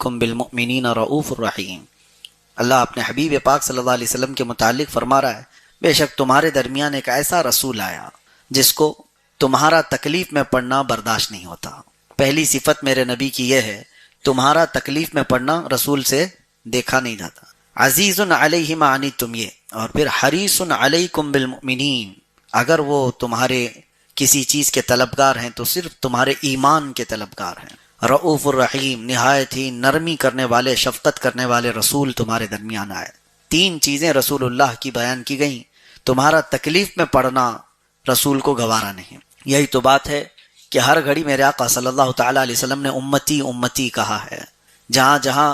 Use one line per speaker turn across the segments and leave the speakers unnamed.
علیکم بالمؤمنین رؤوف الرحیم۔ اللہ اپنے حبیب پاک صلی اللہ علیہ وسلم کے متعلق فرما رہا ہے بے شک تمہارے درمیان ایک ایسا رسول آیا جس کو تمہارا تکلیف میں پڑنا برداشت نہیں ہوتا۔ پہلی صفت میرے نبی کی یہ ہے، تمہارا تکلیف میں پڑنا رسول سے دیکھا نہیں جاتا۔ عزیز علیہ ما عنتم، یہ اور پھر حریص علیکم بالمؤمنین، اگر وہ تمہارے کسی چیز کے طلبگار ہیں تو صرف تمہارے ایمان کے طلبگار ہیں۔ رؤوف الرحیم، نہایت ہی نرمی کرنے والے، شفقت کرنے والے رسول تمہارے درمیان آئے۔ تین چیزیں رسول اللہ کی بیان کی گئیں، تمہارا تکلیف میں پڑنا رسول کو گوارا نہیں۔ یہی تو بات ہے کہ ہر گھڑی میرے آقا صلی اللہ تعالیٰ علیہ وسلم نے امتی امتی کہا ہے۔ جہاں جہاں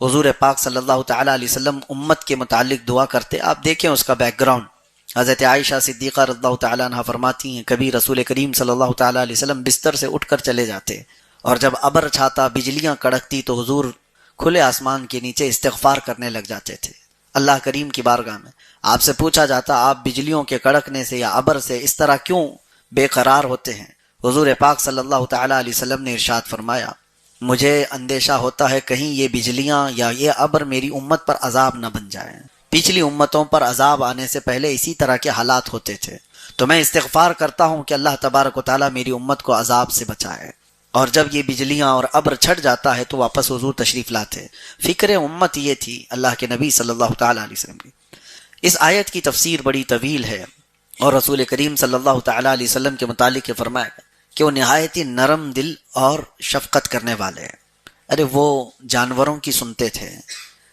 حضور پاک صلی اللہ تعالیٰ علیہ وسلم امت کے متعلق دعا کرتے، آپ دیکھیں اس کا بیک گراؤنڈ۔ حضرت عائشہ صدیقہ رضی اللہ تعالیٰ عنہ فرماتی ہیں کبھی رسول کریم صلی اللہ تعالیٰ علیہ وسلم بستر سے اٹھ کر چلے جاتے، اور جب ابر چھاتا، بجلیاں کڑکتی تو حضور کھلے آسمان کے نیچے استغفار کرنے لگ جاتے تھے اللہ کریم کی بارگاہ میں۔ آپ سے پوچھا جاتا آپ بجلیوں کے کڑکنے سے یا ابر سے اس طرح کیوں بے قرار ہوتے ہیں؟ حضور پاک صلی اللہ تعالیٰ علیہ وسلم نے ارشاد فرمایا مجھے اندیشہ ہوتا ہے کہیں یہ بجلیاں یا یہ ابر میری امت پر عذاب نہ بن جائیں۔ پچھلی امتوں پر عذاب آنے سے پہلے اسی طرح کے حالات ہوتے تھے، تو میں استغفار کرتا ہوں کہ اللہ تبارک و تعالیٰ میری امت کو عذاب سے بچائے۔ اور جب یہ بجلیاں اور ابر چھٹ جاتا ہے تو واپس حضور تشریف لاتے۔ فکر امت یہ تھی اللہ کے نبی صلی اللہ تعالیٰ علیہ وسلم کی۔ اس آیت کی تفسیر بڑی طویل ہے، اور رسول کریم صلی اللہ تعالیٰ علیہ وسلم کے متعلق یہ فرمایا کہ وہ نہایت ہی نرم دل اور شفقت کرنے والے ہیں۔ ارے وہ جانوروں کی سنتے تھے،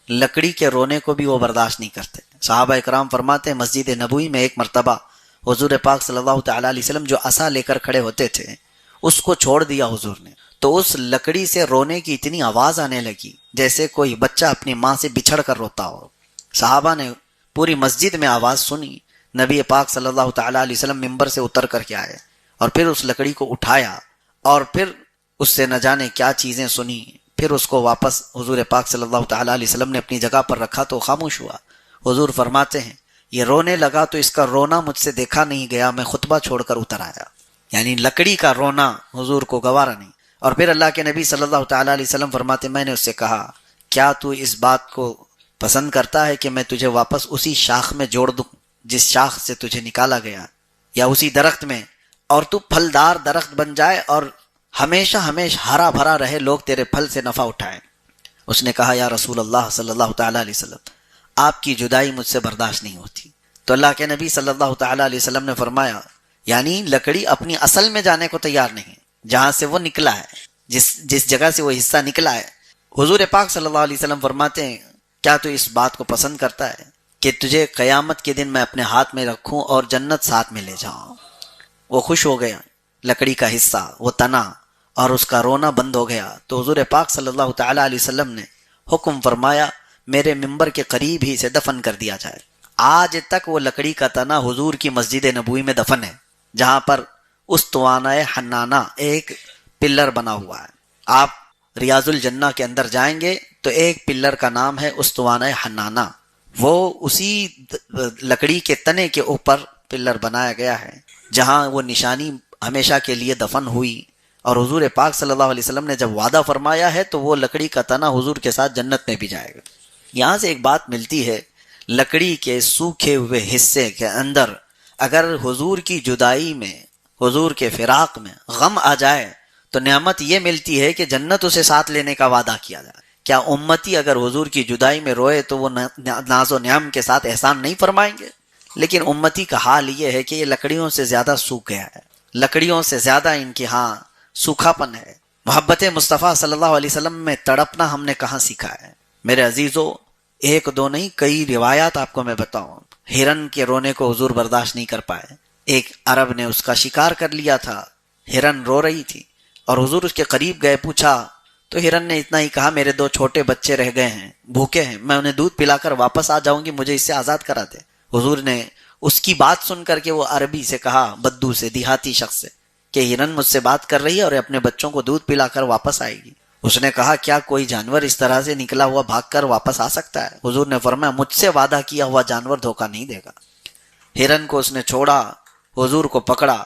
لکڑی کے رونے کو بھی وہ برداشت نہیں کرتے۔ صحابہ اکرام فرماتے ہیں مسجد نبوی میں ایک مرتبہ حضور پاک صلی اللہ تعالیٰ علیہ وسلم جو عصا لے کر کھڑے ہوتے تھے اس کو چھوڑ دیا حضور نے، تو اس لکڑی سے رونے کی اتنی آواز آنے لگی جیسے کوئی بچہ اپنی ماں سے بچھڑ کر روتا ہو۔ صحابہ نے پوری مسجد میں آواز سنی، نبی پاک صلی اللہ تعالیٰ علیہ وسلم ممبر سے اتر کر کے آئے اور پھر اس لکڑی کو اٹھایا اور پھر اس سے نہ جانے کیا چیزیں سنی، پھر اس کو واپس حضور پاک صلی اللہ تعالیٰ علیہ وسلم نے اپنی جگہ پر رکھا تو خاموش ہوا۔ حضور فرماتے ہیں یہ رونے لگا تو اس کا رونا مجھ سے دیکھا نہیں گیا، میں خطبہ چھوڑ کر اتر آیا۔ یعنی لکڑی کا رونا حضور کو گوارا نہیں۔ اور پھر اللہ کے نبی صلی اللہ تعالیٰ علیہ وسلم فرماتے میں نے اس سے کہا کیا تو اس بات کو پسند کرتا ہے کہ میں تجھے واپس اسی شاخ میں جوڑ دوں جس شاخ سے تجھے نکالا گیا، یا اسی درخت میں، اور تو پھلدار درخت بن جائے اور ہمیشہ ہرا بھرا رہے، لوگ تیرے پھل سے نفع اٹھائیں۔ اس نے کہا یا رسول اللہ صلی اللہ تعالیٰ علیہ وسلم آپ کی جدائی مجھ سے برداشت نہیں ہوتی۔ تو اللہ کے نبی صلی اللہ تعالیٰ علیہ وسلم نے فرمایا یعنی لکڑی اپنی اصل میں جانے کو تیار نہیں، جہاں سے وہ نکلا ہے، جس جگہ سے وہ حصہ نکلا ہے۔ حضور پاک صلی اللہ علیہ وسلم فرماتے ہیں کیا تو اس بات کو پسند کرتا ہے کہ تجھے قیامت کے دن میں اپنے ہاتھ میں رکھوں اور جنت ساتھ میں لے جاؤں؟ وہ خوش ہو گیا، لکڑی کا حصہ وہ تنا اور اس کا رونا بند ہو گیا۔ تو حضور پاک صلی اللہ تعالیٰ علیہ وسلم نے حکم فرمایا میرے ممبر کے قریب ہی سے دفن کر دیا جائے۔ آج تک وہ لکڑی کا تنا حضور کی مسجد نبوی میں دفن ہے، جہاں پر استوانہ حنانہ ایک پلر بنا ہوا ہے۔ آپ ریاض الجنہ کے اندر جائیں گے تو ایک پلر کا نام ہے استوانہ حنانہ، وہ اسی لکڑی کے تنے کے اوپر پلر بنایا گیا ہے جہاں وہ نشانی ہمیشہ کے لیے دفن ہوئی۔ اور حضور پاک صلی اللہ علیہ وسلم نے جب وعدہ فرمایا ہے تو وہ لکڑی کا تنا حضور کے ساتھ جنت میں بھی جائے گا۔ یہاں سے ایک بات ملتی ہے، لکڑی کے سوکھے ہوئے حصے کے اندر اگر حضور کی جدائی میں، حضور کے فراق میں غم آ جائے تو نعمت یہ ملتی ہے کہ جنت اسے ساتھ لینے کا وعدہ کیا جائے۔ کیا امتی اگر حضور کی جدائی میں روئے تو وہ ناز و نعم کے ساتھ احسان نہیں فرمائیں گے؟ لیکن امتی کا حال یہ ہے کہ یہ لکڑیوں سے زیادہ سوکھ گیا ہے، لکڑیوں سے زیادہ ان کی سوکھا پن ہے۔ محبت مصطفیٰ صلی اللہ علیہ وسلم میں تڑپنا ہم نے کہاں سیکھا ہے؟ میرے عزیزو، ایک دو نہیں کئی روایات آپ کو میں بتاؤں۔ ہرن کے رونے کو حضور برداشت نہیں کر پائے، ایک عرب نے اس کا شکار کر لیا تھا، ہرن رو رہی تھی اور حضور اس کے قریب گئے، پوچھا تو ہرن نے اتنا ہی کہا میرے 2 چھوٹے بچے رہ گئے ہیں، بھوکے ہیں، میں انہیں دودھ پلا کر واپس آ جاؤں گی، مجھے اس سے آزاد کرا دے۔ حضور نے اس کی بات سن کر کے وہ عربی سے کہا، بدو سے، دیہاتی شخص سے، کہ ہرن مجھ سے بات کر رہی ہے اور اپنے بچوں کو دودھ پلا کر واپس آئے گی۔ اس نے کہا کیا کوئی جانور اس طرح سے نکلا ہوا بھاگ کر واپس آ سکتا ہے؟ حضور نے فرمایا مجھ سے وعدہ کیا ہوا جانور دھوکہ نہیں دے گا۔ ہرن کو اس نے چھوڑا، حضور کو پکڑا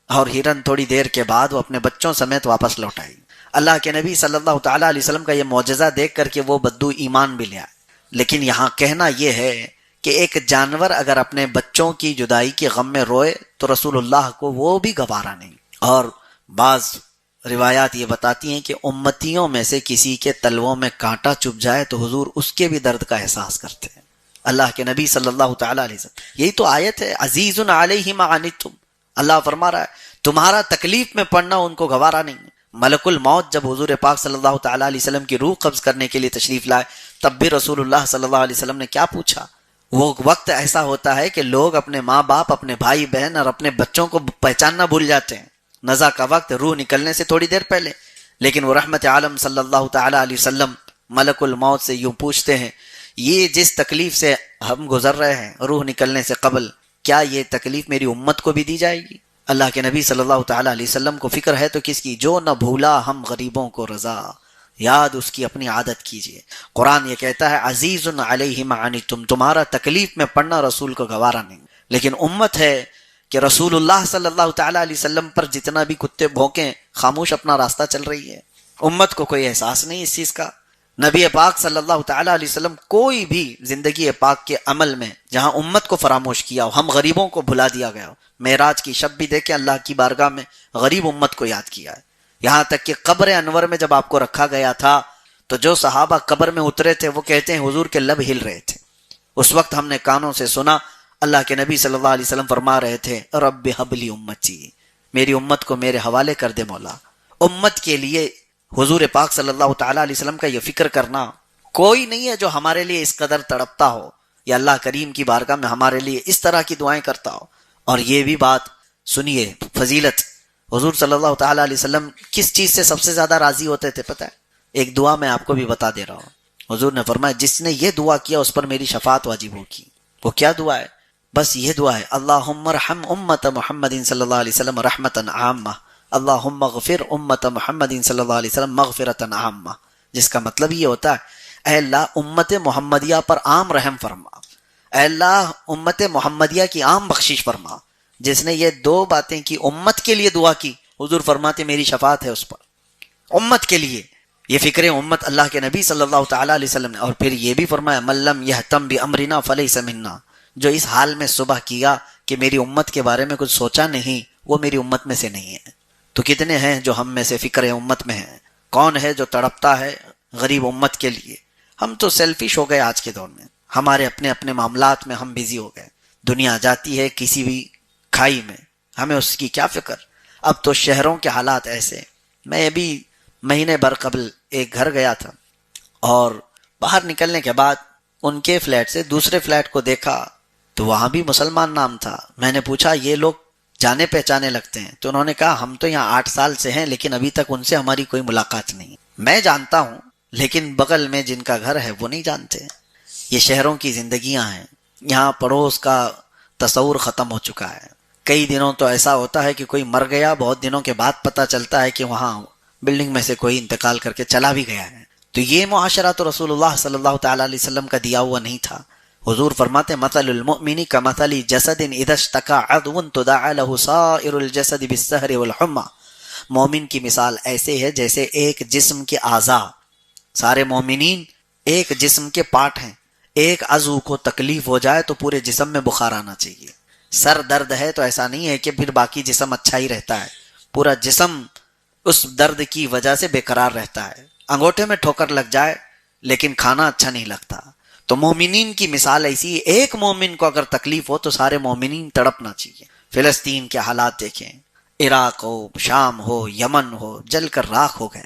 اور ہرن تھوڑی دیر کے بعد وہ اپنے بچوں سمیت واپس لوٹ آئی۔ اللہ کے نبی صلی اللہ تعالیٰ علیہ وسلم کا یہ معجزہ دیکھ کر کے وہ بدو ایمان بھی لے آئے. لیکن یہاں کہنا یہ ہے کہ ایک جانور اگر اپنے بچوں کی جدائی کے غم میں روئے تو رسول اللہ کو وہ بھی گوارا نہیں. اور بعض روایات یہ بتاتی ہیں کہ امتیوں میں سے کسی کے تلووں میں کانٹا چبھ جائے تو حضور اس کے بھی درد کا احساس کرتے ہیں. اللہ کے نبی صلی اللہ تعالیٰ علیہ وسلم, یہی تو آیت ہے, عزیز علیہ ما عنتم. اللہ فرما رہا ہے تمہارا تکلیف میں پڑنا ان کو گوارا نہیں. ملک الموت جب حضور پاک صلی اللہ تعالیٰ علیہ وسلم کی روح قبض کرنے کے لیے تشریف لائے تب بھی رسول اللہ صلی اللہ علیہ وسلم نے کیا پوچھا؟ وہ وقت ایسا ہوتا ہے کہ لوگ اپنے ماں باپ, اپنے بھائی بہن اور اپنے بچوں کو پہچاننا بھول جاتے ہیں. نزا کا وقت روح نکلنے سے تھوڑی دیر پہلے, لیکن وہ رحمت عالم صلی اللہ تعالیٰ علیہ وسلم ملک الموت سے یوں پوچھتے ہیں یہ جس تکلیف سے ہم گزر رہے ہیں روح نکلنے سے قبل, کیا یہ تکلیف میری امت کو بھی دی جائے گی؟ اللہ کے نبی صلی اللہ تعالیٰ علیہ وسلم کو فکر ہے تو کس کی؟ جو نہ بھولا ہم غریبوں کو رضا, یاد اس کی اپنی عادت کیجئے. قرآن یہ کہتا ہے عزیز علیہ ما عنتم, تمہارا تکلیف میں پڑنا رسول کو گوارا نہیں. لیکن امت ہے کہ رسول اللہ صلی اللہ تعالیٰ علیہ وسلم پر جتنا بھی کتے بھونکیں خاموش اپنا راستہ چل رہی ہے. امت کو کوئی احساس نہیں اس چیز کا. نبی پاک صلی اللہ تعالیٰ علیہ وسلم کوئی بھی زندگی پاک کے عمل میں جہاں امت کو فراموش کیا ہو, ہم غریبوں کو بھلا دیا گیا ہو. معراج کی شب بھی دیکھیں اللہ کی بارگاہ میں غریب امت کو یاد کیا ہے. یہاں تک کہ قبر انور میں جب آپ کو رکھا گیا تھا تو جو صحابہ قبر میں اترے تھے وہ کہتے ہیں حضور کے لب ہل رہے تھے. اس وقت ہم نے کانوں سے سنا اللہ کے نبی صلی اللہ علیہ وسلم فرما رہے تھے رب حب لی امتی, میری امت کو میرے حوالے کر دے مولا. امت کے لیے حضور پاک صلی اللہ تعالیٰ علیہ وسلم کا یہ فکر کرنا, کوئی نہیں ہے جو ہمارے لیے اس قدر تڑپتا ہو یا اللہ کریم کی بارگاہ میں ہمارے لیے اس طرح کی دعائیں کرتا ہو. اور یہ بھی بات سنیے فضیلت, حضور صلی اللہ تعالیٰ علیہ وسلم کس چیز سے سب سے زیادہ راضی ہوتے تھے پتہ ہے؟ ایک دعا میں آپ کو بھی بتا دے رہا ہوں. حضور نے فرمایا جس نے یہ دعا کیا اس پر میری شفاعت واجب ہوگی. وہ کیا دعا ہے؟ بس یہ دعا ہے اللہم ارحم امت محمد صلی اللہ علیہ وسلم رحمتا عامہ, اللہم اغفر امت محمد صلی اللہ علیہ وسلم مغفرتا عامہ. جس کا مطلب یہ ہوتا ہے اے اللہ امت محمدیہ پر عام رحم فرما, اے اللہ امت محمدیہ کی عام بخشش فرما. جس نے یہ دو باتیں کی, امت کے لیے دعا کی, حضور فرماتے میری شفاعت ہے اس پر. امت کے لیے یہ فکر امت اللہ کے نبی صلی اللہ تعالیٰ علیہ وسلم نے. اور پھر یہ بھی فرمایا من لم یہتم بامرنا فلیس منا, جو اس حال میں صبح کیا کہ میری امت کے بارے میں کچھ سوچا نہیں وہ میری امت میں سے نہیں ہے. تو کتنے ہیں جو ہم میں سے فکر امت میں ہیں؟ کون ہے جو تڑپتا ہے غریب امت کے لیے؟ ہم تو سیلفش ہو گئے آج کے دور میں, ہمارے اپنے اپنے معاملات میں ہم بزی ہو گئے. دنیا جاتی ہے کسی بھی کھائی میں, ہمیں اس کی کیا فکر. اب تو شہروں کے حالات ایسے, میں ابھی مہینے بھر قبل ایک گھر گیا تھا اور باہر نکلنے کے بعد ان کے فلیٹ سے دوسرے فلیٹ کو دیکھا تو وہاں بھی مسلمان نام تھا. میں نے پوچھا یہ لوگ جانے پہچانے لگتے ہیں؟ تو انہوں نے کہا ہم تو یہاں 8 سال سے ہیں لیکن ابھی تک ان سے ہماری کوئی ملاقات نہیں. میں جانتا ہوں لیکن بغل میں جن کا گھر ہے وہ نہیں جانتے. یہ شہروں کی زندگیاں ہیں, یہاں پڑوس کا تصور ختم ہو چکا ہے. کئی دنوں تو ایسا ہوتا ہے کہ کوئی مر گیا, بہت دنوں کے بعد پتہ چلتا ہے کہ وہاں بلڈنگ میں سے کوئی انتقال کر کے چلا بھی گیا ہے. تو یہ معاشرہ تو رسول اللہ صلی اللہ تعالیٰ علیہ وسلم کا دیا ہوا نہیں تھا. حضور فرماتے مثل المؤمن کمثل جسد اذا اشتكى عضو تداعى له سائر الجسد بالسهر والحمى. مومن کی مثال ایسے ہے جیسے ایک جسم کے اعضاء, سارے مومنین ایک جسم کے پارٹ ہیں. ایک عضو کو تکلیف ہو جائے تو پورے جسم میں بخار آنا چاہیے. سر درد ہے تو ایسا نہیں ہے کہ پھر باقی جسم اچھا ہی رہتا ہے, پورا جسم اس درد کی وجہ سے بے قرار رہتا ہے. انگوٹھے میں ٹھوکر لگ جائے لیکن کھانا اچھا نہیں لگتا. تو مومنین کی مثال ایسی ہے, ایک مومن کو اگر تکلیف ہو تو سارے مومنین تڑپنا چاہیے. فلسطین کے حالات دیکھیں, عراق ہو, شام ہو, یمن ہو, جل کر راکھ ہو گئے.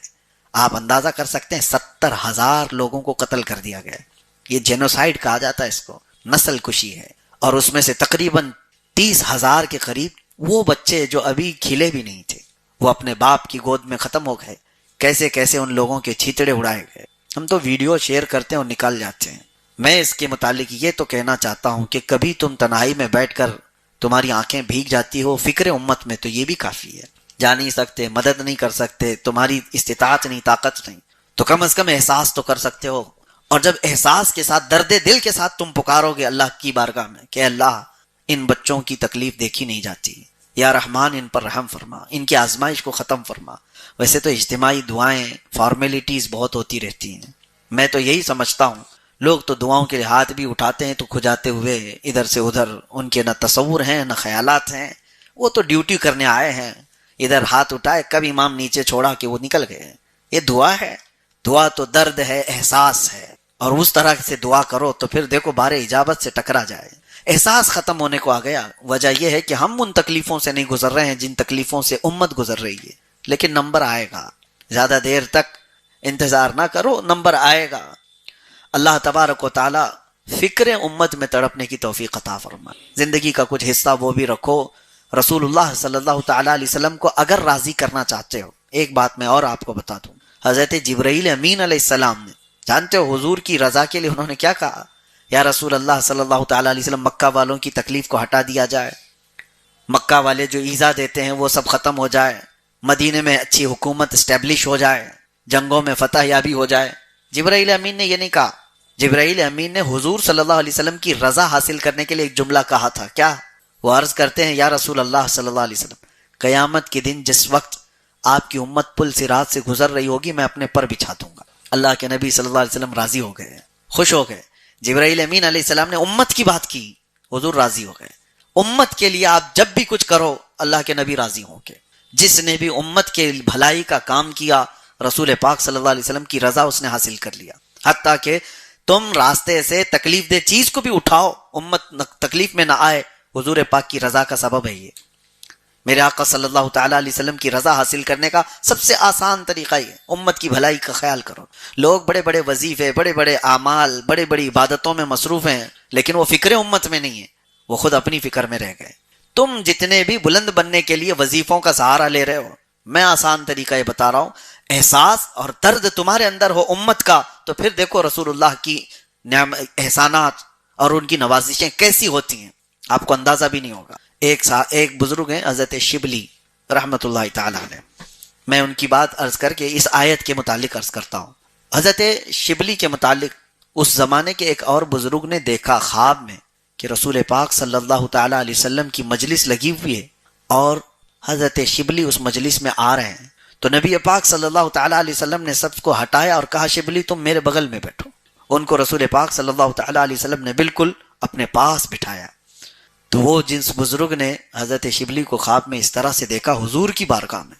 آپ اندازہ کر سکتے ہیں 70,000 لوگوں کو قتل کر دیا گیا. یہ جینوسائیڈ کہا جاتا ہے اس کو, نسل کشی ہے. اور اس میں سے تقریباً 30,000 کے قریب وہ بچے جو ابھی کھلے بھی نہیں تھے وہ اپنے باپ کی گود میں ختم ہو گئے. کیسے کیسے ان لوگوں کے چھیتڑے اڑائے گئے. ہم تو ویڈیو شیئر کرتے ہیں اور نکال جاتے ہیں. میں اس کے متعلق یہ تو کہنا چاہتا ہوں کہ کبھی تم تنہائی میں بیٹھ کر تمہاری آنکھیں بھیگ جاتی ہو فکر امت میں تو یہ بھی کافی ہے. جا نہیں سکتے, مدد نہیں کر سکتے, تمہاری استطاعت نہیں, طاقت نہیں, تو کم از کم احساس تو کر سکتے ہو. اور جب احساس کے ساتھ درد دل کے ساتھ تم پکارو گے اللہ کی بارگاہ میں کہ اللہ ان بچوں کی تکلیف دیکھی نہیں جاتی, یا رحمان ان پر رحم فرما, ان کی آزمائش کو ختم فرما, ویسے تو اجتماعی دعائیں فارمیلٹیز بہت ہوتی رہتی ہیں. میں تو یہی سمجھتا ہوں لوگ تو دعاؤں کے ہاتھ بھی اٹھاتے ہیں تو کھجاتے ہوئے ادھر سے ادھر، ان کے نہ تصور ہیں نہ خیالات ہیں، وہ تو ڈیوٹی کرنے آئے ہیں. ادھر ہاتھ اٹھائے، کب امام نیچے چھوڑا کہ وہ نکل گئے. یہ دعا ہے؟ دعا تو درد ہے، احساس ہے، اور اس طرح سے دعا کرو تو پھر دیکھو بار اجابت سے ٹکرا جائے. احساس ختم ہونے کو آ گیا. وجہ یہ ہے کہ ہم ان تکلیفوں سے نہیں گزر رہے ہیں جن تکلیفوں سے امت گزر رہی ہے. لیکن نمبر آئے گا، زیادہ دیر تک انتظار نہ کرو، نمبر آئے گا. اللہ تبارک و تعالی فکر امت میں تڑپنے کی توفیق عطا فرمائے. زندگی کا کچھ حصہ وہ بھی رکھو. رسول اللہ صلی اللہ تعالی علیہ وسلم کو اگر راضی کرنا چاہتے ہو، ایک بات میں اور آپ کو بتا دوں، حضرت جبرائیل امین علیہ السلام نے، جانتے ہو حضور کی رضا کے لیے انہوں نے کیا کہا؟ یا رسول اللہ صلی اللہ تعالی علیہ وسلم، مکہ والوں کی تکلیف کو ہٹا دیا جائے، مکہ والے جو ایذا دیتے ہیں وہ سب ختم ہو جائے، مدینے میں اچھی حکومت اسٹیبلش ہو جائے، جنگوں میں فتح یابی ہو جائے. جبرائیل امین نے یہ نہیں کہا. جبرائیل امین نے حضور صلی اللہ علیہ وسلم کی رضا حاصل کرنے کے لیے ایک جملہ کہا تھا. کیا؟ وہ عرض کرتے ہیں، یا رسول اللہ صلی اللہ علیہ وسلم، قیامت کے دن جس وقت آپ کی امت پل صراط سے گزر رہی ہوگی، میں اپنے پر بچھا دوں گا. اللہ کے نبی صلی اللہ علیہ وسلم راضی ہو گئے، خوش ہو گئے. جبرائیل امین علیہ السلام نے امت کی بات کی، حضور راضی ہو گئے. امت کے لیے آپ جب بھی کچھ کرو اللہ کے نبی راضی ہوں گے. جس نے بھی امت کے بھلائی کا کام کیا، رسول پاک صلی اللہ علیہ وسلم کی رضا اس نے حاصل کر لیا. حتیٰ کہ تم راستے سے تکلیف دہ چیز کو بھی اٹھاؤ، امت تکلیف میں نہ آئے، حضور پاک کی رضا کا سبب ہے. یہ میرے آقا صلی اللہ تعالی علیہ وسلم کی رضا حاصل کرنے کا سب سے آسان طریقہ یہ، امت کی بھلائی کا خیال کرو. لوگ بڑے بڑے وظیفے، بڑے بڑے اعمال، بڑے بڑی عبادتوں میں مصروف ہیں، لیکن وہ فکر امت میں نہیں ہے، وہ خود اپنی فکر میں رہ گئے. تم جتنے بھی بلند بننے کے لیے وظیفوں کا سہارا لے رہے ہو، میں آسان طریقہ یہ بتا رہا ہوں، احساس اور درد تمہارے اندر ہو امت کا، تو پھر دیکھو رسول اللہ کی احسانات اور ان کی نوازشیں کیسی ہوتی ہیں، آپ کو اندازہ بھی نہیں ہوگا. ایک بزرگ ہیں حضرت شبلی رحمت اللہ تعالی علیہ، میں ان کی بات عرض کر کے اس آیت کے متعلق عرض کرتا ہوں. حضرت شبلی کے متعلق اس زمانے کے ایک اور بزرگ نے دیکھا خواب میں کہ رسول پاک صلی اللہ تعالی علیہ وسلم کی مجلس لگی ہوئی ہے اور حضرت شبلی اس مجلس میں آ رہے ہیں. تو نبی پاک صلی اللہ تعالی علیہ وسلم نے سب کو ہٹایا اور کہا، شبلی تم میرے بغل میں بیٹھو. ان کو رسول پاک صلی اللہ تعالی علیہ وسلم نے بالکل اپنے پاس بٹھایا. تو وہ جنس بزرگ نے حضرت شبلی کو خواب میں اس طرح سے دیکھا حضور کی بارگاہ میں،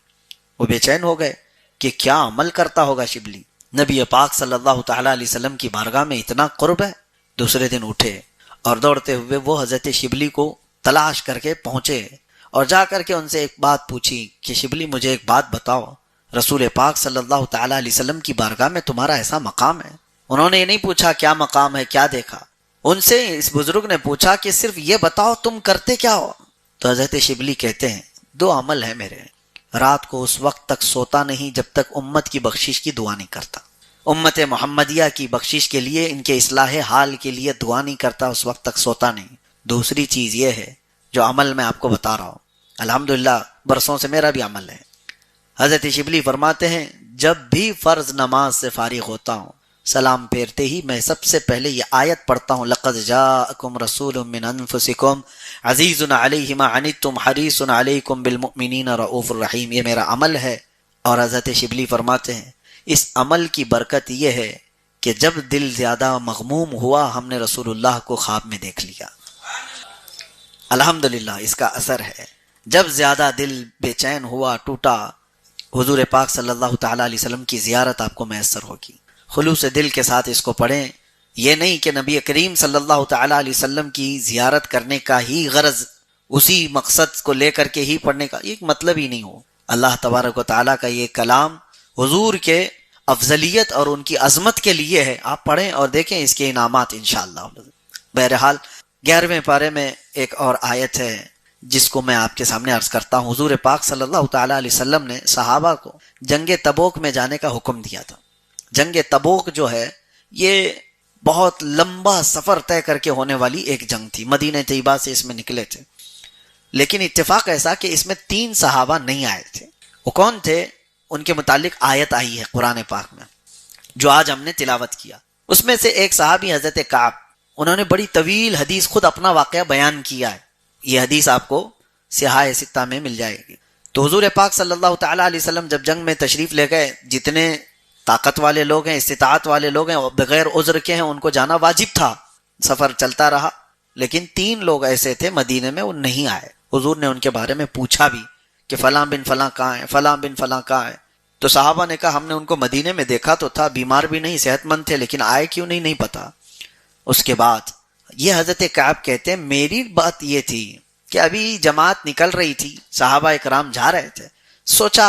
وہ بے چین ہو گئے کہ کیا عمل کرتا ہوگا شبلی. نبی پاک صلی اللہ تعالی علیہ وسلم کی بارگاہ میں اتنا قرب ہے. دوسرے دن اٹھے اور دوڑتے ہوئے وہ حضرت شبلی کو تلاش کر کے پہنچے اور جا کر کے ان سے ایک بات پوچھی کہ شبلی مجھے ایک بات بتاؤ، رسول پاک صلی اللہ تعالی علیہ وسلم کی بارگاہ میں تمہارا ایسا مقام ہے. انہوں نے یہ نہیں پوچھا کیا مقام ہے، کیا دیکھا، ان سے اس بزرگ نے پوچھا کہ صرف یہ بتاؤ تم کرتے کیا ہو. تو حضرت شبلی کہتے ہیں، دو عمل ہے میرے، رات کو اس وقت تک سوتا نہیں جب تک امت کی بخشش کی دعا نہیں کرتا، امت محمدیہ کی بخشش کے لیے، ان کے اصلاح حال کے لیے دعا نہیں کرتا، اس وقت تک سوتا نہیں. دوسری چیز یہ ہے جو عمل میں آپ کو بتا رہا ہوں، الحمدللہ برسوں سے میرا بھی عمل ہے. حضرت شبلی فرماتے ہیں، جب بھی فرض نماز سے فارغ ہوتا ہوں، سلام پھیرتے ہی میں سب سے پہلے یہ آیت پڑھتا ہوں، لقد جاءکم رسول من انفسکم عزیز علیہ ما عنتم حریص علیکم بالمؤمنین رؤوف الرحیم. یہ میرا عمل ہے. اور حضرت شبلی فرماتے ہیں، اس عمل کی برکت یہ ہے کہ جب دل زیادہ مغموم ہوا ہم نے رسول اللہ کو خواب میں دیکھ لیا. الحمدللہ اس کا اثر ہے. جب زیادہ دل بے چین ہوا، ٹوٹا، حضور پاک صلی اللہ تعالی علیہ وسلم کی زیارت آپ کو میسر ہوگی. خلوص دل کے ساتھ اس کو پڑھیں. یہ نہیں کہ نبی کریم صلی اللہ تعالی علیہ وسلم کی زیارت کرنے کا ہی غرض، اسی مقصد کو لے کر کے ہی پڑھنے کا ایک مطلب ہی نہیں ہو. اللہ تبارک و تعالیٰ کا یہ کلام حضور کے افضلیت اور ان کی عظمت کے لیے ہے. آپ پڑھیں اور دیکھیں اس کے انعامات انشاءاللہ. بہرحال 11ویں پارے میں ایک اور آیت ہے جس کو میں آپ کے سامنے عرض کرتا ہوں. حضور پاک صلی اللہ تعالی علیہ وسلم نے صحابہ کو جنگ تبوک میں جانے کا حکم دیا تھا. جنگ تبوک جو ہے یہ بہت لمبا سفر طے کر کے ہونے والی ایک جنگ تھی. مدینہ طیبہ سے اس میں نکلے تھے، لیکن اتفاق ایسا کہ اس میں 3 صحابہ نہیں آئے تھے. وہ کون تھے؟ ان کے متعلق آیت آئی ہے قرآن پاک میں جو آج ہم نے تلاوت کیا. اس میں سے ایک صحابی حضرت کعب، انہوں نے بڑی طویل حدیث خود اپنا واقعہ بیان کیا ہے. یہ حدیث آپ کو سیاح ستہ میں مل جائے گی. تو حضور پاک صلی اللہ تعالیٰ علیہ وسلم جب جنگ میں تشریف لے گئے، جتنے طاقت والے لوگ ہیں، استطاعت والے لوگ ہیں، بغیر عذر کے ہیں، ان کو جانا واجب تھا، سفر چلتا رہا، لیکن 3 لوگ ایسے تھے مدینے میں، وہ نہیں آئے۔ حضور نے ان کے بارے میں پوچھا بھی کہ فلاں بن فلاں کہاں ہے، فلاں بن فلاں کہاں ہے؟ تو صحابہ نے کہا ہم نے ان کو مدینے میں دیکھا تو تھا، بیمار بھی نہیں، صحت مند تھے، لیکن آئے کیوں نہیں پتا۔ اس کے بعد یہ حضرت کعب کہتے ہیں میری بات یہ تھی کہ ابھی جماعت نکل رہی تھی، صحابہ اکرام جا رہے تھے، سوچا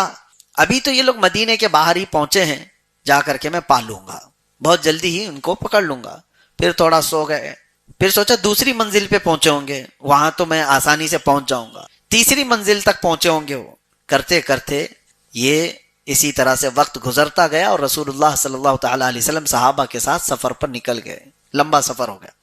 ابھی تو یہ لوگ مدینے کے باہر ہی پہنچے ہیں، جا کر کے میں پالوں گا، بہت جلدی ہی ان کو پکڑ لوں گا۔ پھر تھوڑا سو گئے، پھر سوچا دوسری منزل پہ پہنچے ہوں گے، وہاں تو میں آسانی سے پہنچ جاؤں گا، تیسری منزل تک پہنچے ہوں گے۔ وہ کرتے کرتے یہ اسی طرح سے وقت گزرتا گیا، اور رسول اللہ صلی اللہ تعالیٰ علیہ وسلم صحابہ کے ساتھ سفر پر نکل گئے، لمبا سفر ہو گیا۔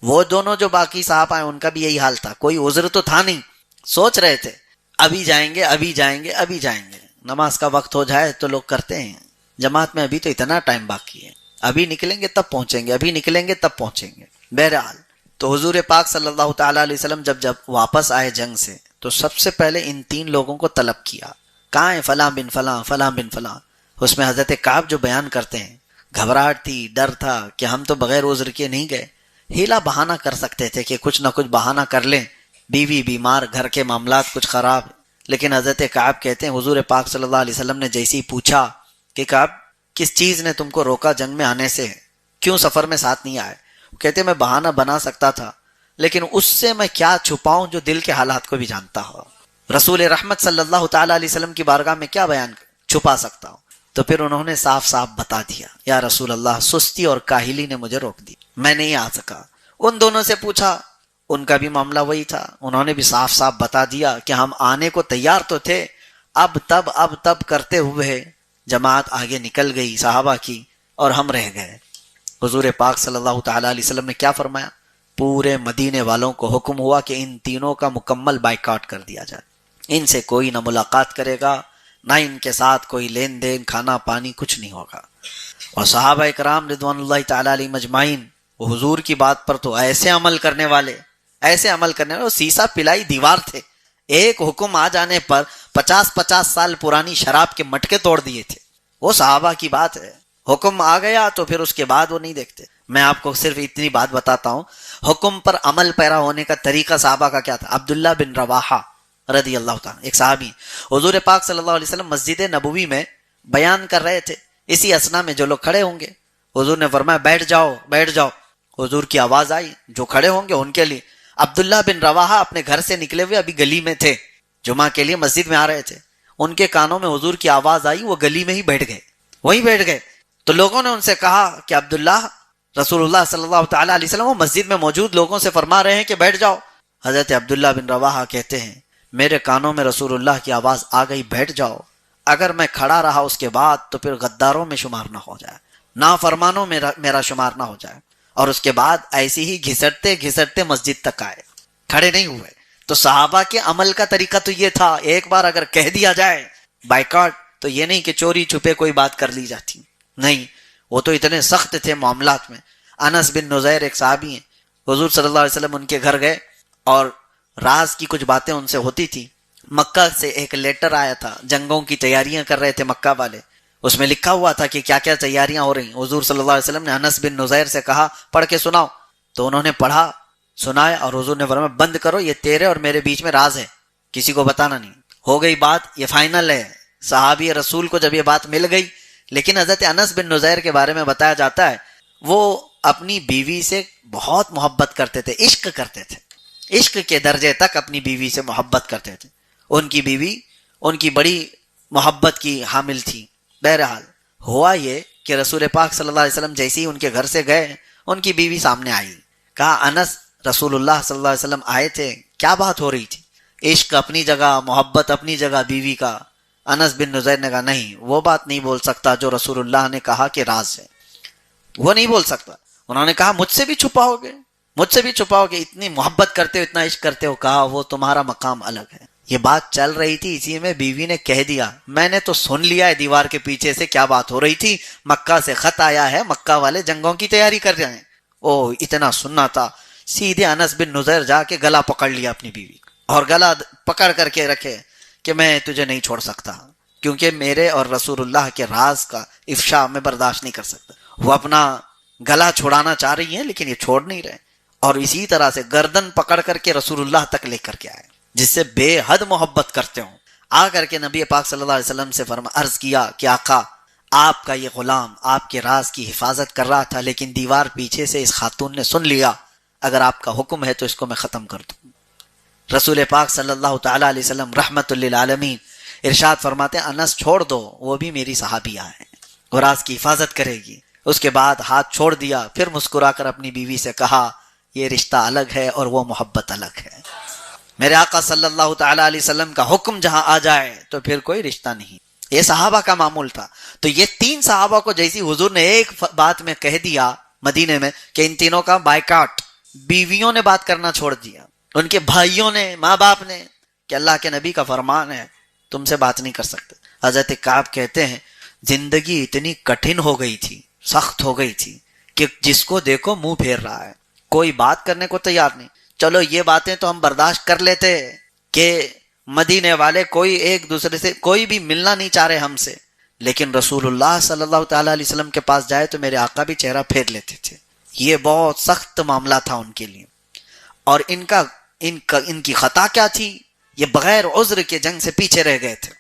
وہ دونوں جو باقی صحابہ ہیں ان کا بھی یہی حال تھا، کوئی عذر تو تھا نہیں، سوچ رہے تھے ابھی جائیں گے، ابھی جائیں گے، ابھی جائیں گے، نماز کا وقت ہو جائے تو لوگ کرتے ہیں، جماعت میں ابھی تو اتنا ٹائم باقی ہے، ابھی نکلیں گے تب پہنچیں گے، ابھی نکلیں گے تب پہنچیں گے۔ بہرحال تو حضور پاک صلی اللہ تعالیٰ علیہ وسلم جب واپس آئے جنگ سے، تو سب سے پہلے ان 3 لوگوں کو طلب کیا، کہاں ہیں فلاں بن فلاں، فلاں بن فلاں۔ اس میں حضرت کعب جو بیان کرتے ہیں، گھبراہٹ تھی، ڈر تھا کہ ہم تو بغیر عذر کے نہیں گئے، ہیلا بہانہ کر سکتے تھے کہ کچھ نہ کچھ بہانہ کر لیں، بیوی بیمار، گھر کے معاملات کچھ خراب، لیکن حضرت کعب کہتے ہیں حضور پاک صلی اللہ علیہ وسلم نے جیسے ہی پوچھا کہ کعب کس چیز نے تم کو روکا جنگ میں آنے سے، کیوں سفر میں ساتھ نہیں آئے؟ کہتے میں بہانہ بنا سکتا تھا، لیکن اس سے میں کیا چھپاؤں جو دل کے حالات کو بھی جانتا ہو، رسول رحمت صلی اللہ تعالیٰ علیہ وسلم کی بارگاہ میں کیا بیان چھپا سکتا ہوں؟ تو پھر انہوں نے صاف صاف بتا دیا، یا رسول اللہ سستی اور کاہلی نے مجھے روک دی، میں نہیں آ سکا۔ ان دونوں سے پوچھا، ان کا بھی معاملہ وہی تھا، انہوں نے بھی صاف صاف بتا دیا کہ ہم آنے کو تیار تو تھے، اب تب کرتے ہوئے جماعت آگے نکل گئی صحابہ کی، اور ہم رہ گئے۔ حضور پاک صلی اللہ تعالیٰ علیہ وسلم نے کیا فرمایا؟ پورے مدینے والوں کو حکم ہوا کہ ان تینوں کا مکمل بائیکاٹ کر دیا جائے، ان سے کوئی نہ ملاقات کرے گا، نہ ان کے ساتھ کوئی لین دین، کھانا پانی کچھ نہیں ہوگا۔ اور صحابہ اکرام رضوان اللہ تعالیٰ علیہ مجمعین، وہ حضور کی بات پر تو ایسے عمل کرنے والے، وہ سیسا پلائی دیوار تھے، ایک حکم آ جانے پر 50 سال پرانی شراب کے مٹکے توڑ دیے تھے۔ وہ صحابہ کی بات ہے، حکم آ گیا تو پھر اس کے بعد وہ نہیں دیکھتے۔ میں آپ کو صرف اتنی بات بتاتا ہوں، حکم پر عمل پیرا ہونے کا طریقہ صحابہ کا کیا تھا۔ عبداللہ بن رواحہ رضی اللہ تعالیٰ، ایک صحابی، حضور پاک صلی اللہ علیہ وسلم مسجد نبوی میں بیان کر رہے تھے، اسی اسنا میں جو لوگ کھڑے ہوں گے، حضور نے فرمایا بیٹھ جاؤ بیٹھ جاؤ۔ حضور کی آواز آئی، جو کھڑے ہوں گے ان کے لیے۔ عبداللہ بن رواحہ اپنے گھر سے نکلے ہوئے ابھی گلی میں تھے، جمعہ کے لیے مسجد میں آ رہے تھے، ان کے کانوں میں حضور کی آواز آئی، وہ گلی میں ہی بیٹھ گئے، وہیں بیٹھ گئے۔ تو لوگوں نے ان سے کہا کہ عبداللہ، رسول اللہ صلی اللہ تعالیٰ علیہ وسلم وہ مسجد میں موجود لوگوں سے فرما رہے ہیں کہ بیٹھ جاؤ۔ حضرت عبداللہ بن رواحہ کہتے ہیں میرے کانوں میں رسول اللہ کی آواز آ گئی بیٹھ جاؤ، اگر میں کھڑا رہا اس کے بعد تو پھر غداروں میں شمار نہ ہو جائے، نافرمانوں میں میرا شمار نہ ہو جائے۔ اور اس کے بعد ایسی ہی گھسٹتے گھسٹتے مسجد تک آئے، کھڑے نہیں ہوئے۔ تو صحابہ کے عمل کا طریقہ تو یہ تھا، ایک بار اگر کہہ دیا جائے بائیکاٹ، تو یہ نہیں کہ چوری چھپے کوئی بات کر لی جاتی، نہیں، وہ تو اتنے سخت تھے معاملات میں۔ انس بن نزیر ایک صحابی ہیں، حضور صلی اللہ علیہ وسلم ان کے گھر گئے اور راز کی کچھ باتیں ان سے ہوتی تھی۔ مکہ سے ایک لیٹر آیا تھا، جنگوں کی تیاریاں کر رہے تھے مکہ والے، اس میں لکھا ہوا تھا کہ کیا کیا تیاریاں ہو رہی۔ حضور صلی اللہ علیہ وسلم نے انس بن نزیر سے کہا پڑھ کے سناؤ، تو انہوں نے پڑھا، سنایا، اور حضور نے فرمایا بند کرو، یہ تیرے اور میرے بیچ میں راز ہے، کسی کو بتانا نہیں۔ ہو گئی بات، یہ فائنل ہے۔ صحابی رسول کو جب یہ بات مل گئی، لیکن حضرت انس بن نزیر کے بارے میں بتایا جاتا ہے وہ اپنی بیوی سے بہت محبت کرتے تھے، عشق کرتے تھے، عشق کے درجے تک اپنی بیوی سے محبت کرتے تھے۔ ان کی بیوی ان کی بڑی محبت کی حامل تھی۔ بہرحال ہوا یہ کہ رسول پاک صلی اللہ علیہ وسلم جیسے ہی ان کے گھر سے گئے، ان کی بیوی سامنے آئی، کہا انس، رسول اللہ صلی اللہ علیہ وسلم آئے تھے، کیا بات ہو رہی تھی؟ عشق اپنی جگہ، محبت اپنی جگہ بیوی کا۔ انس بن نزیر نے کہا نہیں، وہ بات نہیں بول سکتا جو رسول اللہ نے کہا کہ راز ہے، وہ نہیں بول سکتا۔ انہوں نے کہا مجھ سے بھی چھپاؤ گے، مجھ سے بھی چھپاؤ گے، اتنی محبت کرتے ہو، اتنا عشق کرتے ہو؟ کہا وہ تمہارا مقام الگ ہے۔ یہ بات چل رہی تھی، اسی میں بیوی نے کہہ دیا میں نے تو سن لیا ہے دیوار کے پیچھے سے کیا بات ہو رہی تھی، مکہ سے خط آیا ہے، مکہ والے جنگوں کی تیاری کر رہے ہیں۔ او اتنا سننا تھا، سیدھے انس بن نزیر جا کے گلا پکڑ لیا اپنی بیوی، اور گلا پکڑ کر کے رکھے کہ میں تجھے نہیں چھوڑ سکتا، کیونکہ میرے اور رسول اللہ کے راز کا افشا میں برداشت نہیں کر سکتا۔ وہ اپنا گلا چھڑانا چاہ رہی ہیں لیکن یہ چھوڑ نہیں رہے، اور اسی طرح سے گردن پکڑ کر کے رسول اللہ تک لے کر کے آئے، جس سے بے حد محبت کرتے ہوں۔ آ کر کے نبی پاک صلی اللہ علیہ وسلم سے عرض کیا کہ آقا، آپ کا یہ غلام آپ کے راز کی حفاظت کر رہا تھا، لیکن دیوار پیچھے سے اس خاتون نے سن لیا، اگر آپ کا حکم ہے تو اس کو میں ختم کر دوں۔ رسول پاک صلی اللہ تعالی علیہ وسلم رحمت للعالمین ارشاد فرماتے ہیں، انس چھوڑ دو، وہ بھی میری صحابیہ ہے، وہ راز کی حفاظت کرے گی۔ اس کے بعد ہاتھ چھوڑ دیا، پھر مسکرا کر اپنی بیوی سے کہا، یہ رشتہ الگ ہے اور وہ محبت الگ ہے۔ میرے آقا صلی اللہ تعالی علیہ وسلم کا حکم جہاں آ جائے تو پھر کوئی رشتہ نہیں۔ یہ صحابہ کا معمول تھا۔ تو یہ تین صحابہ کو جیسی حضور نے ایک بات میں کہہ دیا مدینے میں کہ ان تینوں کا بائیکاٹ، بیویوں نے بات کرنا چھوڑ دیا، ان کے بھائیوں نے، ماں باپ نے، کہ اللہ کے نبی کا فرمان ہے تم سے بات نہیں کر سکتے۔ حضرت کعب کہتے ہیں زندگی اتنی کٹھن ہو گئی تھی، سخت ہو گئی تھی کہ جس کو دیکھو منہ پھیر رہا ہے، کوئی بات کرنے کو تیار نہیں۔ چلو یہ باتیں تو ہم برداشت کر لیتے کہ مدینے والے کوئی ایک دوسرے سے کوئی بھی ملنا نہیں چاہ رہے ہم سے، لیکن رسول اللہ صلی اللہ تعالی علیہ وسلم کے پاس جائے تو میرے آقا بھی چہرہ پھیر لیتے تھے۔ یہ بہت سخت معاملہ تھا ان کے لیے، اور ان کی خطا کیا تھی؟ یہ بغیر عذر کے جنگ سے پیچھے رہ گئے تھے۔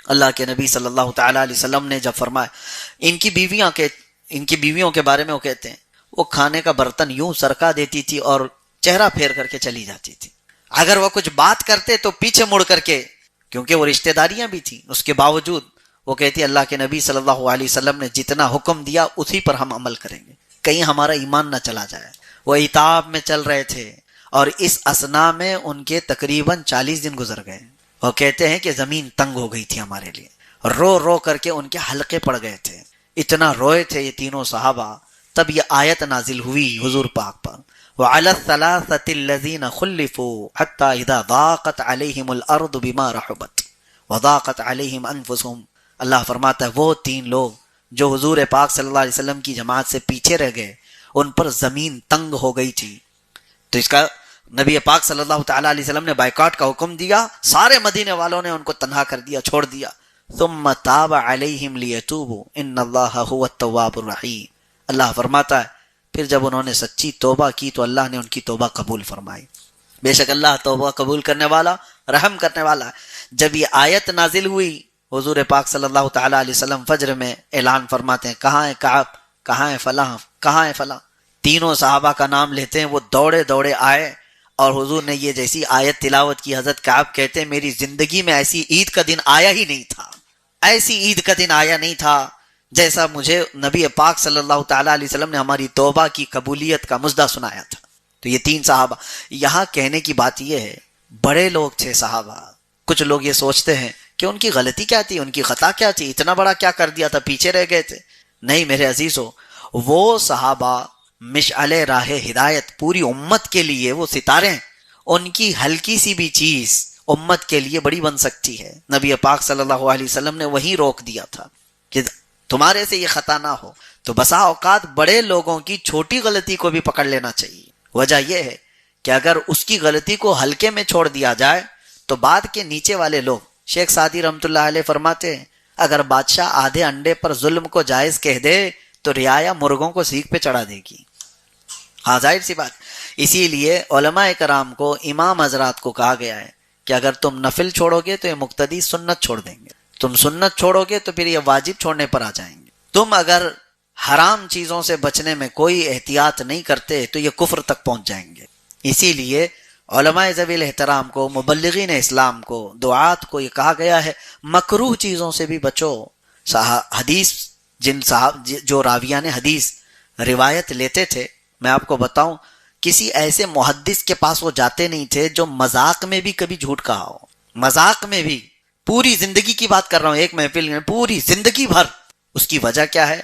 اللہ کے نبی صلی اللہ تعالی علیہ وسلم نے جب فرمایا، ان کی بیویوں کے بارے میں وہ کہتے ہیں، وہ کھانے کا برتن یوں سرکا دیتی تھی اور چہرہ پھیر کر کے چلی جاتی تھی۔ اگر وہ کچھ بات کرتے تو پیچھے مڑ کر کے، کیونکہ وہ رشتہ داریاں بھی تھیں، اس کے باوجود وہ کہتی اللہ کے نبی صلی اللہ علیہ وسلم نے جتنا حکم دیا اسی پر ہم عمل کریں گے، کہیں ہمارا ایمان نہ چلا جائے۔ وہ عتاب میں چل رہے تھے، اور اس اثنا میں ان کے تقریباً 40 دن گزر گئے۔ وہ کہتے ہیں کہ زمین تنگ ہو گئی تھی ہمارے لیے، رو رو کر کے ان کے حلقے پڑ گئے تھے، اتنا روئے تھے یہ تینوں صحابہ۔ تب یہ آیت نازل ہوئی حضور پاک پر، وَعَلَى الثَّلَاثَةِ الَّذِينَ خُلِّفُوا حَتَّى إِذَا ضَاقَتْ عَلَيْهِمُ الْأَرْضُ بِمَا رَحُبَتْ وَضَاقَتْ عَلَيْهِمْ أَنفُسُهُمْ۔ اللہ فرماتا ہے وہ تین لوگ جو حضور پاک صلی اللہ علیہ وسلم کی جماعت سے پیچھے رہ گئے، ان پر زمین تنگ ہو گئی تھی، تو اس کا نبی پاک صلی اللہ تعالی علیہ وسلم نے بائیکاٹ کا حکم دیا، سارے مدینے والوں نے ان کو تنہا کر دیا، چھوڑ دیا۔ ثم تاب علیہم لیتوبوا ان اللہ هو التواب الرحیم۔ اللہ فرماتا ہے پھر جب انہوں نے سچی توبہ کی تو اللہ نے ان کی توبہ قبول فرمائی۔ بے شک اللہ توبہ قبول کرنے والا، رحم کرنے والا ہے۔ جب یہ آیت نازل ہوئی، حضور پاک صلی اللہ تعالی علیہ وسلم فجر میں اعلان فرماتے ہیں، کہاں ہے کعب، کہاں ہے فلاں، کہاں ہے فلاں۔ تینوں صحابہ کا نام لیتے ہیں، وہ دوڑے دوڑے آئے، اور حضور نے یہ جیسی آیت تلاوت کی، حضرت کعب کہتے ہیں میری زندگی میں ایسی عید کا دن آیا ہی نہیں تھا، ایسی عید کا دن آیا نہیں تھا جیسا مجھے نبی پاک صلی اللہ تعالی علیہ وسلم نے ہماری توبہ کی قبولیت کا مژدہ سنایا تھا۔ تو یہ تین صحابہ، یہاں کہنے کی بات یہ ہے، بڑے لوگ تھے صحابہ۔ کچھ لوگ یہ سوچتے ہیں کہ ان کی غلطی کیا تھی، ان کی خطا کیا تھی، اتنا بڑا کیا کر دیا تھا، پیچھے رہ گئے تھے۔ نہیں میرے عزیزو، وہ صحابہ مشعل راہ ہدایت پوری امت کے لیے، وہ ستارے ہیں، ان کی ہلکی سی بھی چیز امت کے لیے بڑی بن سکتی ہے۔ نبی پاک صلی اللہ علیہ وسلم نے وہی روک دیا تھا کہ تمہارے سے یہ خطا نہ ہو۔ تو بسا اوقات بڑے لوگوں کی چھوٹی غلطی کو بھی پکڑ لینا چاہیے۔ وجہ یہ ہے کہ اگر اس کی غلطی کو ہلکے میں چھوڑ دیا جائے تو بعد کے نیچے والے لوگ، شیخ سعدی رحمۃ اللہ علیہ فرماتے ہیں، اگر بادشاہ آدھے انڈے پر ظلم کو جائز کہہ دے تو رعایا مرغوں کو سیخ پہ چڑھا دے گی۔ ہاں ظاہر سی بات۔ اسی لیے علماء کرام کو، امام حضرات کو کہا گیا ہے کہ اگر تم نفل چھوڑو گے تو یہ مقتدی سنت چھوڑ دیں گے، تم سنت چھوڑو گے تو پھر یہ واجب چھوڑنے پر آ جائیں گے، تم اگر حرام چیزوں سے بچنے میں کوئی احتیاط نہیں کرتے تو یہ کفر تک پہنچ جائیں گے۔ اسی لیے علماء ذوی الاحترام کو، مبلغین اسلام کو، دعات کو یہ کہا گیا ہے مکروہ چیزوں سے بھی بچو۔ حدیث جو راویان حدیث روایت لیتے تھے، میں آپ کو بتاؤں کسی ایسے محدث کے پاس وہ جاتے نہیں تھے جو مذاق میں بھی کبھی جھوٹ کہا ہو، مذاق میں بھی، پوری زندگی کی بات کر رہا ہوں، ایک محفل میں پوری زندگی بھر۔ اس کی وجہ کیا ہے؟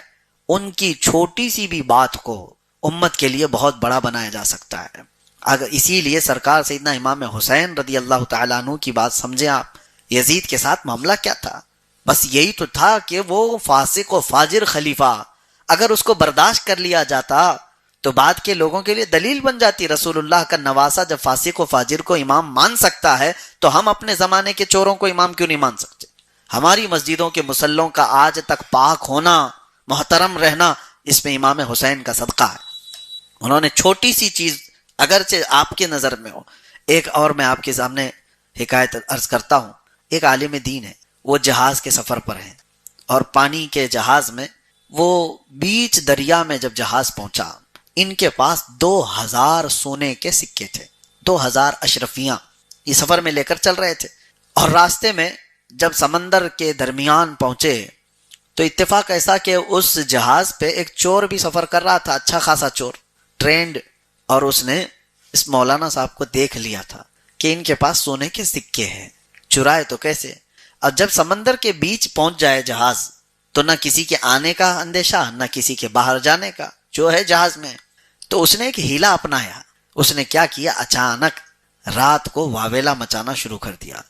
ان کی چھوٹی سی بھی بات کو امت کے لیے بہت بڑا بنایا جا سکتا ہے۔ اگر اسی لیے سرکار سیدنا امام حسین رضی اللہ تعالیٰ عنہ کی بات سمجھیں آپ، یزید کے ساتھ معاملہ کیا تھا؟ بس یہی تو تھا کہ وہ فاسق و فاجر خلیفہ، اگر اس کو برداشت کر لیا جاتا تو بعد کے لوگوں کے لیے دلیل بن جاتی. رسول اللہ کا نواسا جب فاسق و فاجر کو امام مان سکتا ہے تو ہم اپنے زمانے کے چوروں کو امام کیوں نہیں مان سکتے؟ ہماری مسجدوں کے مسلوں کا آج تک پاک ہونا، محترم رہنا، اس میں امام حسین کا صدقہ ہے. انہوں نے چھوٹی سی چیز اگرچہ آپ کے نظر میں ہو. ایک اور میں آپ کے سامنے حکایت عرض کرتا ہوں. ایک عالم دین ہے، وہ جہاز کے سفر پر ہیں اور پانی کے جہاز میں وہ بیچ دریا میں جب جہاز پہنچا، ان کے پاس 2000 سونے کے سکے تھے، 2000 اشرفیاں یہ سفر میں لے کر چل رہے تھے. اور راستے میں جب سمندر کے درمیان پہنچے تو اتفاق ایسا کہ اس جہاز پہ ایک چور بھی سفر کر رہا تھا، اچھا خاصا چور، ٹرینڈ. اور اس نے اس مولانا صاحب کو دیکھ لیا تھا کہ ان کے پاس سونے کے سکے ہیں، چرائے تو کیسے. اور جب سمندر کے بیچ پہنچ جائے جہاز تو نہ کسی کے آنے کا اندیشہ نہ کسی کے باہر جانے کا، جو ہے جہاز میں. تو اس نے ایک ہیلا اپنایا. اس نے کیا کیا، اچانک رات کو واویلا مچانا شروع کر دیا.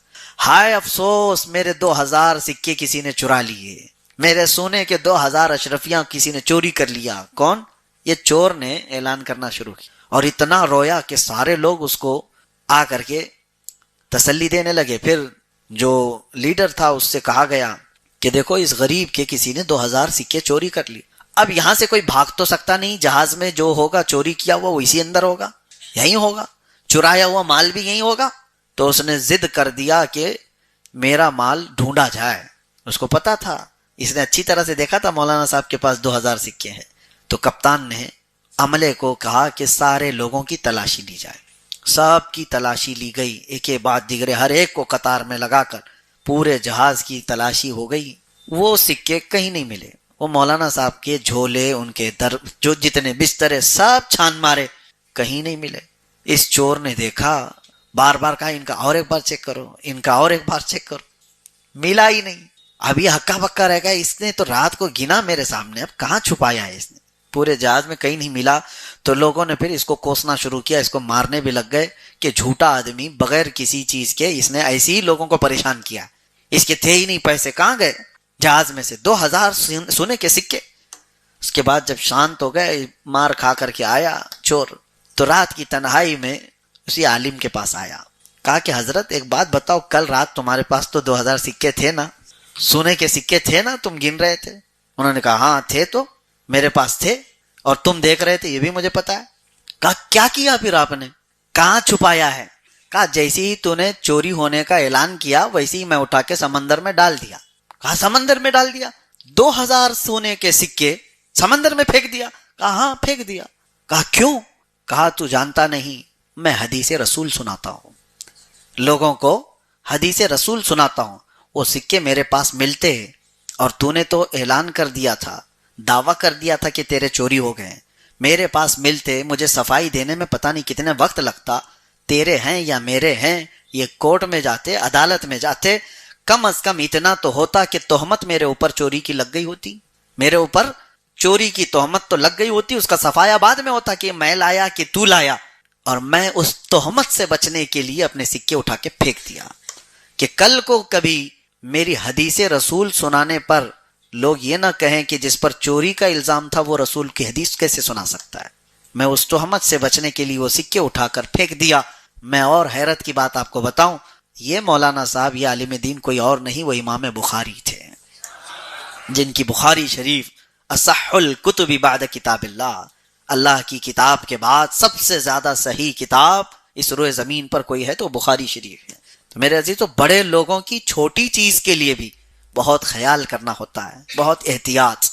ہائے افسوس، میرے 2000 سکے کسی نے چرا لیے، میرے سونے کے 2000 اشرفیاں کسی نے چوری کر لیا. کون؟ یہ چور نے اعلان کرنا شروع کیا. اور اتنا رویا کہ سارے لوگ اس کو آ کر کے تسلی دینے لگے. پھر جو لیڈر تھا اس سے کہا گیا کہ دیکھو اس غریب کے کسی نے 2000 سکے چوری کر لی. اب یہاں سے کوئی بھاگ تو سکتا نہیں، جہاز میں جو ہوگا چوری کیا ہوا وہ اسی اندر ہوگا، یہی ہوگا، چرایا ہوا مال بھی یہی ہوگا. تو اس نے ضد کر دیا کہ میرا مال ڈھونڈا جائے. اس کو پتا تھا، اس نے اچھی طرح سے دیکھا تھا مولانا صاحب کے پاس 2000 سکے ہیں. تو کپتان نے عملے کو کہا کہ سارے لوگوں کی تلاشی لی جائے. سب کی تلاشی لی گئی، ایک کے بعد دیگرے، ہر ایک کو قطار میں لگا کر پورے جہاز کی تلاشی ہو گئی. وہ سکے کہیں نہیں ملے. وہ مولانا صاحب کے جھولے، ان کے جو جتنے بسترے سب چھان مارے، کہیں نہیں ملے. اس چور نے دیکھا، بار بار کہا ان کا اور ایک بار چیک کرو، ان کا اور ایک بار چیک کرو، ملا ہی نہیں. اب یہ ہکا بکا رہ گیا، اس نے تو رات کو گنا میرے سامنے، اب کہاں چھپایا ہے اس نے؟ پورے جہاز میں کہیں نہیں ملا. تو لوگوں نے پھر اس کو کوسنا شروع کیا، اس کو مارنے بھی لگ گئے کہ جھوٹا آدمی، بغیر کسی چیز کے اس نے ایسے ہی لوگوں کو پریشان کیا، اس کے تھے ہی نہیں پیسے، کہاں گئے؟ جہاز میں سے 2000 سونے کے سکے. اس کے بعد جب شانت ہو گئے، مار کھا کر کے آیا چور، تو رات کی تنہائی میں اسی عالم کے پاس آیا. کہا کہ حضرت ایک بات بتاؤ، کل رات تمہارے پاس تو 2000 سکے تھے نا، سونے کے سکے تھے نا، تم گن رہے تھے؟ انہوں نے کہا ہاں تھے، تو میرے پاس تھے اور تم دیکھ رہے تھے، یہ بھی مجھے پتا ہے. کہا کیا کیا پھر آپ نے؟ کہاں چھپایا ہے؟ کہا جیسے ہی تو نے چوری ہونے کا اعلان کیا ویسے ہی میں اٹھا کے سمندر میں ڈال دیا. کہا سمندر میں ڈال دیا؟ 2000 سونے کے سکے سمندر میں پھینک دیا؟ کہا ہاں پھینک دیا. کہا کیوں؟ کہا تو جانتا نہیں، میں حدیث رسول سناتا ہوں، لوگوں کو حدیث رسول سناتا ہوں. وہ سکے میرے پاس ملتے ہیں اور تو نے تو اعلان کر دیا تھا، دعویٰ کر دیا تھا کہ تیرے چوری ہو گئے. میرے پاس ملتے، مجھے صفائی دینے میں پتہ نہیں کتنے وقت لگتا، تیرے ہیں یا میرے ہیں، یہ کورٹ میں جاتے، عدالت میں جاتے، کم از کم اتنا تو ہوتا کہ تہمت میرے اوپر چوری کی لگ گئی ہوتی، میرے اوپر چوری کی تہمت تو لگ گئی ہوتی، اس کا صفایا بعد میں ہوتا کہ میں لایا کہ تو لایا. اور میں اس تہمت سے بچنے کے لیے اپنے سکے اٹھا کے پھینک دیا کہ کل کو کبھی میری حدیث رسول سنانے پر لوگ یہ نہ کہیں کہ جس پر چوری کا الزام تھا وہ رسول کی حدیث کیسے سنا سکتا ہے. میں اس تہمت سے بچنے کے لیے وہ سکے اٹھا کر پھینک دیا. میں اور حیرت کی بات آپ کو بتاؤں، یہ مولانا صاحب، یہ عالم دین کوئی اور نہیں، وہ امام بخاری تھے، جن کی بخاری شریف اصح الکتب بعد کتاب اللہ، اللہ کی کتاب کے بعد سب سے زیادہ صحیح کتاب اس روئے زمین پر کوئی ہے تو بخاری شریف ہے. تو میرے عزیز، تو بڑے لوگوں کی چھوٹی چیز کے لیے بھی بہت خیال کرنا ہوتا ہے، بہت احتیاط.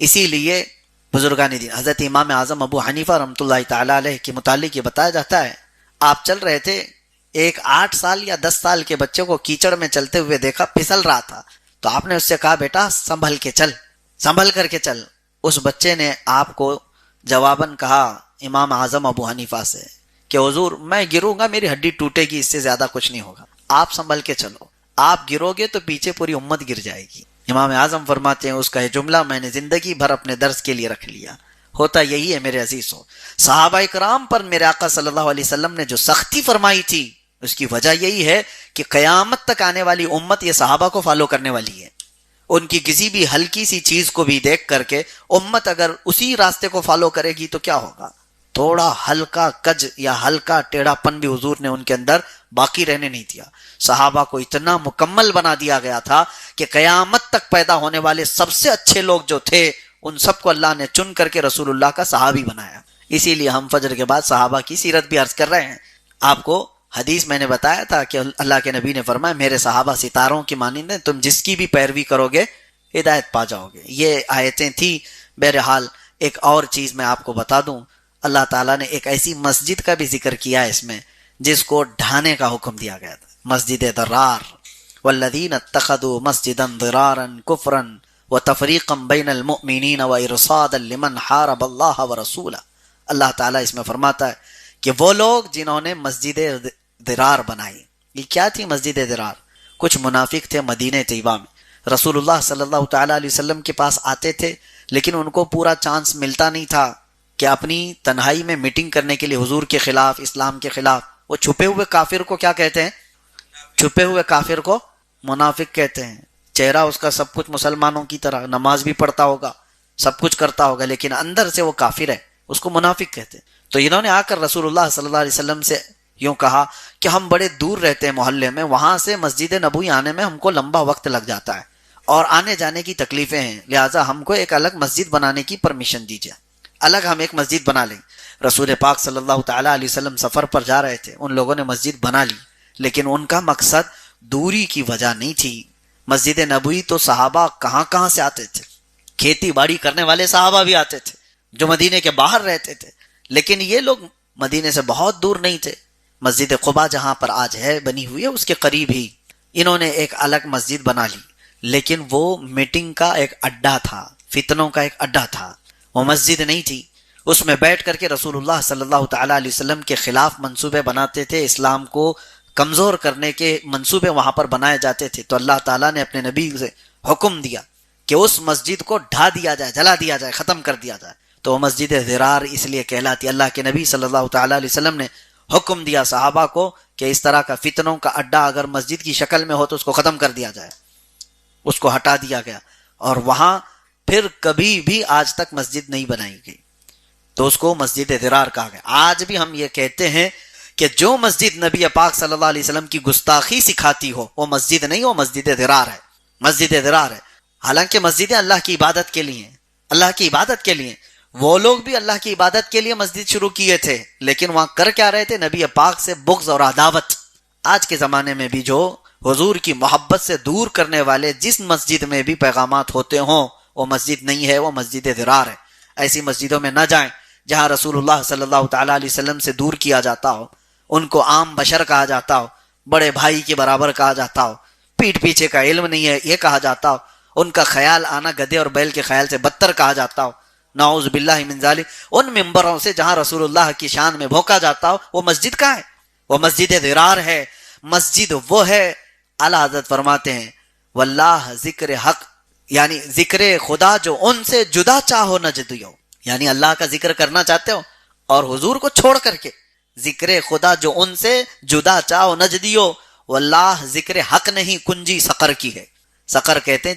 اسی لیے بزرگان دین، حضرت امام اعظم ابو حنیفہ رحمۃ اللہ تعالی علیہ کے متعلق یہ بتایا جاتا ہے، آپ چل رہے تھے، ایک 8 سال یا 10 سال کے بچے کو کیچڑ میں چلتے ہوئے دیکھا، پھسل رہا تھا، تو آپ نے اس سے کہا بیٹا سنبھل کے چل، سنبھل کر کے چل. اس بچے نے آپ کو جواباً کہا امام اعظم ابو حنیفہ سے کہ حضور میں گروں گا میری ہڈی ٹوٹے گی، اس سے زیادہ کچھ نہیں ہوگا، آپ سنبھل کے چلو، آپ گرو گے تو پیچھے پوری امت گر جائے گی. امام اعظم فرماتے ہیں اس کا یہ جملہ میں نے زندگی بھر اپنے درس کے لیے رکھ لیا. ہوتا یہی ہے میرے عزیزوں، صحابہ کرام پر میرے آقا صلی اللہ علیہ وسلم نے جو سختی فرمائی تھی اس کی وجہ یہی ہے کہ قیامت تک آنے والی امت یہ صحابہ کو فالو کرنے والی ہے. ان کی کسی بھی ہلکی سی چیز کو بھی دیکھ کر کے امت اگر اسی راستے کو فالو کرے گی تو کیا ہوگا؟ تھوڑا ہلکا کج یا ہلکا ٹیڑھا پن بھی حضور نے ان کے اندر باقی رہنے نہیں دیا. صحابہ کو اتنا مکمل بنا دیا گیا تھا کہ قیامت تک پیدا ہونے والے سب سے اچھے لوگ جو تھے ان سب کو اللہ نے چن کر کے رسول اللہ کا صحابی بنایا. اسی لیے ہم فجر کے بعد صحابہ کی سیرت بھی عرض کر رہے ہیں. آپ کو حدیث میں نے بتایا تھا کہ اللہ کے نبی نے فرمایا میرے صحابہ ستاروں کی مانند ہیں، تم جس کی بھی پیروی کرو گے ہدایت پا جاؤ گے. یہ آیتیں تھی. بہرحال ایک اور چیز میں آپ کو بتا دوں، اللہ تعالیٰ نے ایک ایسی مسجد کا بھی ذکر کیا ہے اس میں جس کو ڈھانے کا حکم دیا گیا تھا، مسجد ضرار. والذین اتخذوا مسجدا ضرارا کفرا وتفریقا بین المؤمنین وارصادا لمن حارب اللہ ورسولہ. اللہ تعالیٰ اس میں فرماتا ہے کہ وہ لوگ جنہوں نے مسجد ضرار بنائی. یہ کیا تھی مسجد ضرار؟ کچھ منافق تھے مدینہ طیبہ میں، رسول اللہ صلی اللہ تعالیٰ علیہ وسلم کے پاس آتے تھے لیکن ان کو پورا چانس ملتا نہیں تھا کہ اپنی تنہائی میں میٹنگ کرنے کے لیے حضور کے خلاف، اسلام کے خلاف. وہ چھپے ہوئے کافر کو کیا کہتے ہیں؟ چھپے ہوئے کافر کو منافق کہتے ہیں. چہرہ اس کا سب کچھ مسلمانوں کی طرح، نماز بھی پڑھتا ہوگا، سب کچھ کرتا ہوگا، لیکن اندر سے وہ کافر ہے، اس کو منافق کہتے ہیں. تو انہوں نے آ کر رسول اللہ صلی اللہ علیہ وسلم سے یوں کہا کہ ہم بڑے دور رہتے ہیں محلے میں، وہاں سے مسجد نبوی آنے میں ہم کو لمبا وقت لگ جاتا ہے اور آنے جانے کی تکلیفیں ہیں، لہٰذا ہم کو ایک الگ مسجد بنانے کی پرمیشن دیجیے، الگ ہم ایک مسجد بنا لیں. رسول پاک صلی اللہ تعالیٰ علیہ وسلم سفر پر جا رہے تھے، ان لوگوں نے مسجد بنا لی، لیکن ان کا مقصد دوری کی وجہ نہیں تھی. مسجد نبوی تو صحابہ کہاں کہاں سے آتے تھے، کھیتی باڑی کرنے والے صحابہ بھی آتے تھے جو مدینے کے باہر رہتے تھے، لیکن یہ لوگ مدینے سے بہت دور نہیں تھے. مسجد قباء جہاں پر آج ہے بنی ہوئی ہے اس کے قریب ہی انہوں نے ایک الگ مسجد بنا لی، لیکن وہ میٹنگ کا ایک اڈا تھا، فتنوں کا ایک اڈا تھا، وہ مسجد نہیں تھی. اس میں بیٹھ کر کے رسول اللہ صلی اللہ تعالیٰ علیہ وسلم کے خلاف منصوبے بناتے تھے، اسلام کو کمزور کرنے کے منصوبے وہاں پر بنائے جاتے تھے. تو اللہ تعالیٰ نے اپنے نبی سے حکم دیا کہ اس مسجد کو ڈھا دیا جائے، جلا دیا جائے، ختم کر دیا جائے. تو وہ مسجد ضرار اس لیے کہلاتی. اللہ کے نبی صلی اللہ تعالیٰ علیہ وسلم نے حکم دیا صحابہ کو کہ اس طرح کا فتنوں کا اڈا اگر مسجد کی شکل میں ہو تو اس کو ختم کر دیا جائے. اس کو ہٹا دیا گیا اور وہاں پھر کبھی بھی آج تک مسجد نہیں بنائی گئی، تو اس کو مسجد ضرار کہا گیا. آج بھی ہم یہ کہتے ہیں کہ جو مسجد نبی پاک صلی اللہ علیہ وسلم کی گستاخی سکھاتی ہو وہ مسجد نہیں، وہ مسجد ضرار ہے، مسجد ضرار ہے. حالانکہ مسجدیں اللہ کی عبادت کے لیے ہیں، اللہ کی عبادت کے لیے. وہ لوگ بھی اللہ کی عبادت کے لیے مسجد شروع کیے تھے، لیکن وہاں کر کیا رہے تھے؟ نبی پاک سے بغض اور عداوت. آج کے زمانے میں بھی جو حضور کی محبت سے دور کرنے والے جس مسجد میں بھی پیغامات ہوتے ہوں وہ مسجد نہیں ہے، وہ مسجد ضرار ہے. ایسی مسجدوں میں نہ جائیں جہاں رسول اللہ صلی اللہ تعالیٰ علیہ وسلم سے دور کیا جاتا ہو، ان کو عام بشر کہا جاتا ہو، بڑے بھائی کے برابر کہا جاتا ہو، پیٹھ پیچھے کا علم نہیں ہے یہ کہا جاتا ہو، ان کا خیال آنا گدھے اور بیل کے خیال سے بدتر کہا جاتا ہو، نعوذ باللہ من ذالک. ان ممبروں سے جہاں رسول اللہ کی شان میں بھونکا جاتا ہو وہ مسجد کہاں ہے؟ وہ مسجد ضرار ہے. مسجد وہ ہے، اعلیٰ حضرت فرماتے ہیں واللہ ذکر حق، یعنی ذکر خدا جو ان سے جدا چاہو نہ جدیو، یعنی اللہ کا ذکر کرنا چاہتے ہو اور حضور کو چھوڑ کر کے ذکر خدا جو ان سے جدا چاہو نہ جدیو، واللہ ذکر حق نہیں، کنجی سقر کی ہے. سقر کہتے ہیں